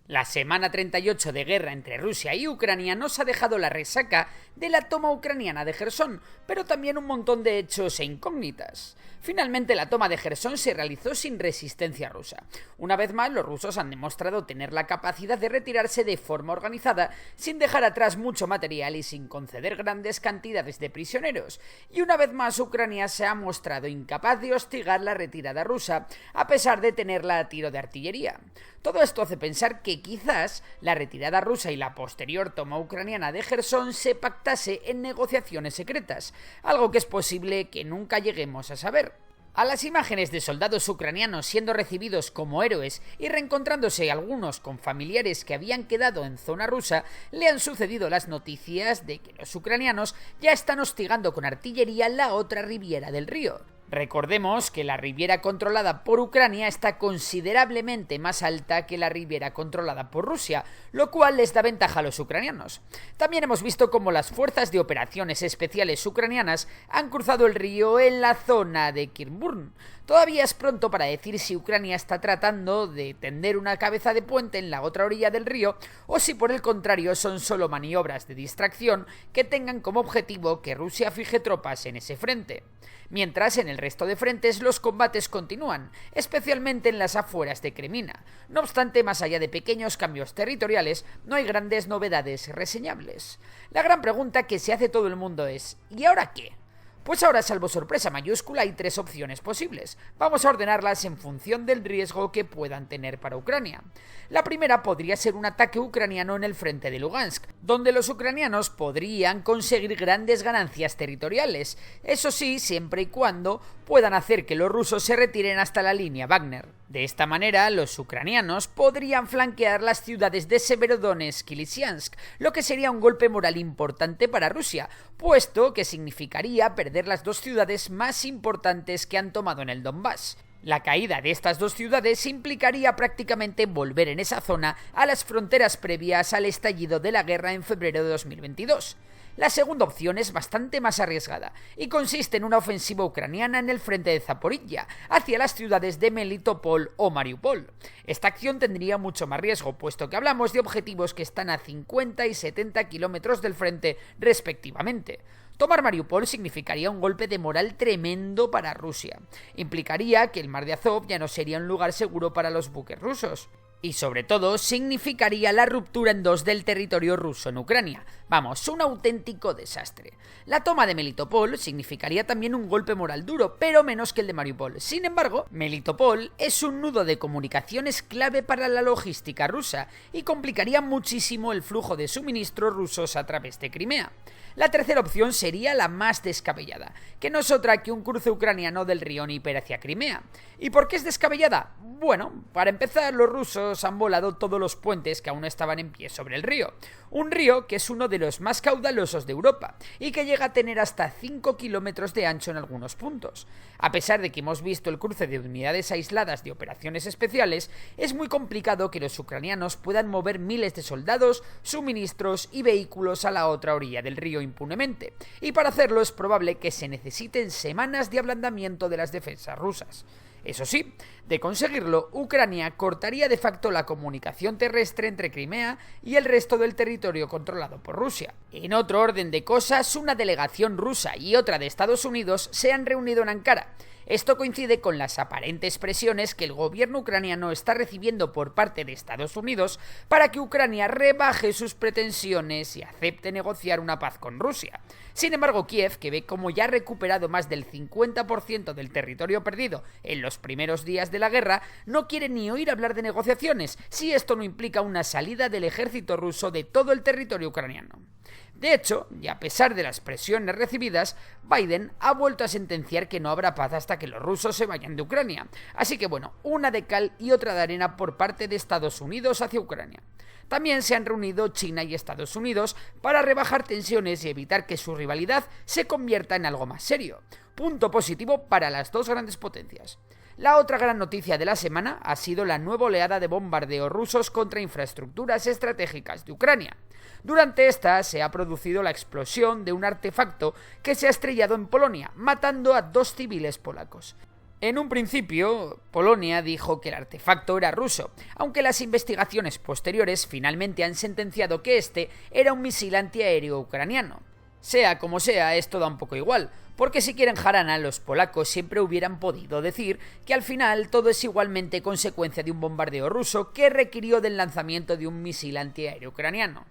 La semana 38 de guerra entre Rusia y Ucrania nos ha dejado la resaca de la toma ucraniana de Jersón, pero también un montón de hechos e incógnitas. Finalmente, la toma de Jersón se realizó sin resistencia rusa. Una vez más, los rusos han demostrado tener la capacidad de retirarse de forma organizada, sin dejar atrás mucho material y sin conceder grandes cantidades de prisioneros. Y una vez más, Ucrania se ha mostrado incapaz de hostigar la retirada rusa, a pesar de tenerla a tiro de artillería. Todo esto hace pensar que quizás la retirada rusa y la posterior toma ucraniana de Jersón se pactase en negociaciones secretas, algo que es posible que nunca lleguemos a saber. A las imágenes de soldados ucranianos siendo recibidos como héroes y reencontrándose algunos con familiares que habían quedado en zona rusa, le han sucedido las noticias de que los ucranianos ya están hostigando con artillería la otra ribera del río. Recordemos que la ribera controlada por Ucrania está considerablemente más alta que la ribera controlada por Rusia, lo cual les da ventaja a los ucranianos. También hemos visto cómo las fuerzas de operaciones especiales ucranianas han cruzado el río en la zona de Kirburn. Todavía es pronto para decir si Ucrania está tratando de tender una cabeza de puente en la otra orilla del río o si por el contrario son solo maniobras de distracción que tengan como objetivo que Rusia fije tropas en ese frente. Mientras en el resto de frentes los combates continúan, especialmente en las afueras de Kremina. No obstante, más allá de pequeños cambios territoriales, no hay grandes novedades reseñables. La gran pregunta que se hace todo el mundo es ¿y ahora qué? Pues ahora, salvo sorpresa mayúscula, hay tres opciones posibles. Vamos a ordenarlas en función del riesgo que puedan tener para Ucrania. La primera podría ser un ataque ucraniano en el frente de Lugansk, donde los ucranianos podrían conseguir grandes ganancias territoriales, eso sí, siempre y cuando puedan hacer que los rusos se retiren hasta la línea Wagner. De esta manera, los ucranianos podrían flanquear las ciudades de Severodonetsk y Lisiansk, lo que sería un golpe moral importante para Rusia, puesto que significaría perder las dos ciudades más importantes que han tomado en el Donbass. La caída de estas dos ciudades implicaría prácticamente volver en esa zona a las fronteras previas al estallido de la guerra en febrero de 2022. La segunda opción es bastante más arriesgada y consiste en una ofensiva ucraniana en el frente de Zaporilla, hacia las ciudades de Melitopol o Mariupol. Esta acción tendría mucho más riesgo, puesto que hablamos de objetivos que están a 50 y 70 kilómetros del frente respectivamente. Tomar Mariupol significaría un golpe de moral tremendo para Rusia. Implicaría que el mar de Azov ya no sería un lugar seguro para los buques rusos. Y sobre todo, significaría la ruptura en dos del territorio ruso en Ucrania. Vamos, un auténtico desastre. La toma de Melitopol significaría también un golpe moral duro, pero menos que el de Mariupol. Sin embargo, Melitopol es un nudo de comunicaciones clave para la logística rusa y complicaría muchísimo el flujo de suministros rusos a través de Crimea. La tercera opción sería la más descabellada, que no es otra que un cruce ucraniano del río Níper hacia Crimea. ¿Y por qué es descabellada? Bueno, para empezar, los rusos han volado todos los puentes que aún estaban en pie sobre el río. Un río que es uno de los más caudalosos de Europa y que llega a tener hasta 5 kilómetros de ancho en algunos puntos. A pesar de que hemos visto el cruce de unidades aisladas de operaciones especiales, es muy complicado que los ucranianos puedan mover miles de soldados, suministros y vehículos a la otra orilla del río impunemente, y para hacerlo es probable que se necesiten semanas de ablandamiento de las defensas rusas. Eso sí, de conseguirlo, Ucrania cortaría de facto la comunicación terrestre entre Crimea y el resto del territorio controlado por Rusia. En otro orden de cosas, una delegación rusa y otra de Estados Unidos se han reunido en Ankara. Esto coincide con las aparentes presiones que el gobierno ucraniano está recibiendo por parte de Estados Unidos para que Ucrania rebaje sus pretensiones y acepte negociar una paz con Rusia. Sin embargo, Kiev, que ve como ya ha recuperado más del 50% del territorio perdido en los primeros días de la guerra, no quiere ni oír hablar de negociaciones si esto no implica una salida del ejército ruso de todo el territorio ucraniano. De hecho, y a pesar de las presiones recibidas, Biden ha vuelto a sentenciar que no habrá paz hasta que los rusos se vayan de Ucrania. Así que bueno, una de cal y otra de arena por parte de Estados Unidos hacia Ucrania. También se han reunido China y Estados Unidos para rebajar tensiones y evitar que su rivalidad se convierta en algo más serio. Punto positivo para las dos grandes potencias. La otra gran noticia de la semana ha sido la nueva oleada de bombardeos rusos contra infraestructuras estratégicas de Ucrania. Durante esta se ha producido la explosión de un artefacto que se ha estrellado en Polonia, matando a 2 civiles polacos. En un principio, Polonia dijo que el artefacto era ruso, aunque las investigaciones posteriores finalmente han sentenciado que este era un misil antiaéreo ucraniano. Sea como sea, esto da un poco igual, porque si quieren jarana, los polacos siempre hubieran podido decir que al final todo es igualmente consecuencia de un bombardeo ruso que requirió del lanzamiento de un misil antiaéreo ucraniano.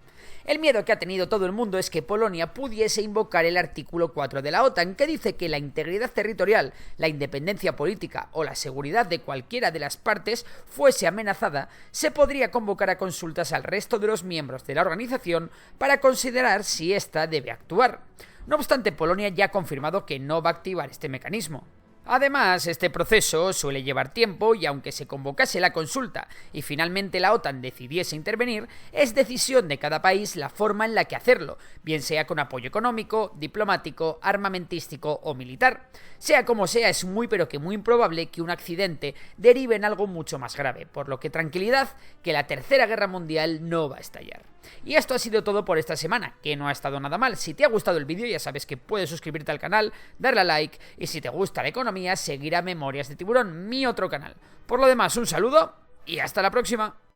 El miedo que ha tenido todo el mundo es que Polonia pudiese invocar el artículo 4 de la OTAN, que dice que la integridad territorial, la independencia política o la seguridad de cualquiera de las partes fuese amenazada, se podría convocar a consultas al resto de los miembros de la organización para considerar si ésta debe actuar. No obstante, Polonia ya ha confirmado que no va a activar este mecanismo. Además, este proceso suele llevar tiempo y aunque se convocase la consulta y finalmente la OTAN decidiese intervenir, es decisión de cada país la forma en la que hacerlo, bien sea con apoyo económico, diplomático, armamentístico o militar. Sea como sea, es muy pero que muy improbable que un accidente derive en algo mucho más grave, por lo que tranquilidad, que la Tercera Guerra Mundial no va a estallar. Y esto ha sido todo por esta semana, que no ha estado nada mal. Si te ha gustado el vídeo ya sabes que puedes suscribirte al canal, darle a like y si te gusta la economía seguir a Memorias de Tiburón, mi otro canal. Por lo demás, un saludo y hasta la próxima.